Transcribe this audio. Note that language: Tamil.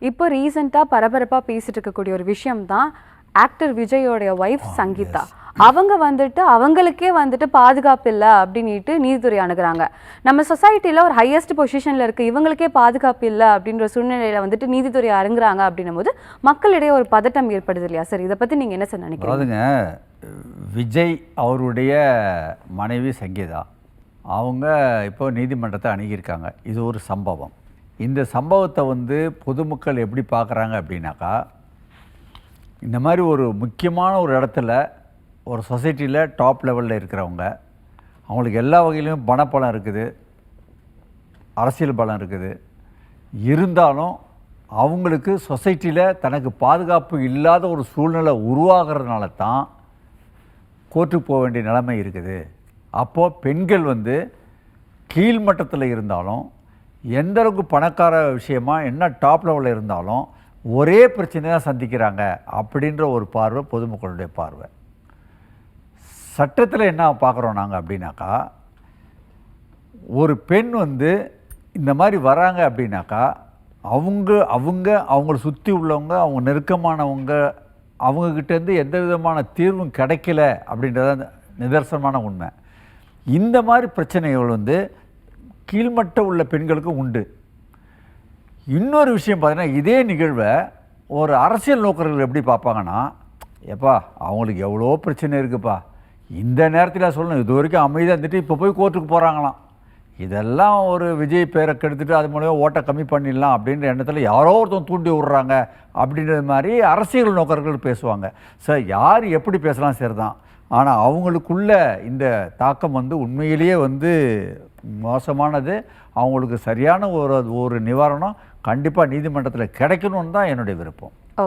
இப்போ ரீசெண்டாக பரபரப்பாக பேசிட்டு இருக்கக்கூடிய ஒரு விஷயம் தான் ஆக்டர் விஜயோடைய ஒய்ஃப் சங்கீதா. அவங்க வந்துட்டு அவங்களுக்கே வந்துட்டு பாதுகாப்பு இல்லை அப்படின்ட்டு நீதித்துறை அணுகுறாங்க. நம்ம சொசைட்டியில் ஒரு ஹையஸ்ட் பொசிஷனில் இருக்குது, இவங்களுக்கே பாதுகாப்பு இல்லை அப்படின்ற சூழ்நிலையில் வந்துட்டு நீதித்துறை அணுகுறாங்க அப்படின்னும் போது மக்களிடையே ஒரு பதட்டம் ஏற்படுது இல்லையா சார்? இதை பற்றி நீங்கள் என்ன சார் நினைக்கிறீங்க? விஜய் அவருடைய மனைவி சங்கீதா அவங்க இப்போ நீதிமன்றத்தை அணுகியிருக்காங்க. இது ஒரு சம்பவம். இந்த சம்பவத்தை பொதுமக்கள் எப்படி பார்க்குறாங்க அப்படின்னாக்கா, இந்த மாதிரி ஒரு முக்கியமான ஒரு இடத்துல ஒரு சொசைட்டியில் டாப் லெவலில் இருக்கிறவங்க, அவங்களுக்கு எல்லா வகையிலையும் பணப்பலம் இருக்குது, அரசியல் பலம் இருக்குது, இருந்தாலும் அவங்களுக்கு சொசைட்டியில் தனக்கு பாதுகாப்பு இல்லாத ஒரு சூழ்நிலை உருவாகிறதுனால தான் கோர்ட்டுக்கு போக வேண்டிய நிலைமை இருக்குது. அப்போது பெண்கள் கீழ்மட்டத்தில் இருந்தாலும், எந்த அளவுக்கு பணக்கார விஷயமா என்ன டாப் லெவலில் இருந்தாலும் ஒரே பிரச்சனை தான் சந்திக்கிறாங்க அப்படின்ற ஒரு பார்வை பொதுமக்களுடைய பார்வை. சட்டத்தில் என்ன பார்க்குறோம் நாங்கள் அப்படின்னாக்கா, ஒரு பெண் இந்த மாதிரி வராங்க அப்படின்னாக்கா அவங்கள சுற்றி உள்ளவங்க, அவங்க நெருக்கமானவங்க, அவங்கக்கிட்டேருந்து எந்த விதமான தீர்வும் கிடைக்கல அப்படின்றத நிதர்சனமான உண்மை. இந்த மாதிரி பிரச்சனைகள் கீழ்மட்ட உள்ள பெண்களுக்கு உண்டு. இன்னொரு விஷயம் பார்த்தீங்கன்னா, இதே நிகழ்வை ஒரு அரசியல் நோக்கர்கள் எப்படி பார்ப்பாங்கன்னா, எப்பா அவங்களுக்கு எவ்வளோ பிரச்சனை இருக்குப்பா, இந்த நேரத்தில் சொல்லணும், இது வரைக்கும் அமைதியாக இருந்துட்டு இப்போ போய் கோர்ட்டுக்கு போகிறாங்களாம், இதெல்லாம் ஒரு விஜய் பேரை கெடுத்துட்டு அது மூலமாக ஓட்டை கம்மி பண்ணிடலாம் அப்படின்ற எண்ணத்தில் யாரோ ஒருத்தவங்க தூண்டி விட்றாங்க அப்படின்றது மாதிரி அரசியல் நோக்கர்கள் பேசுவாங்க. சார், யார் எப்படி பேசலாம் சரி தான், ஆனால் அவங்களுக்குள்ள இந்த தாக்கம் உண்மையிலேயே மோசமானது. அவங்களுக்கு சரியான ஒரு நிவாரணம் கண்டிப்பாக நீதிமன்றத்தில் கிடைக்கணும்னு தான் என்னுடைய விருப்பம்.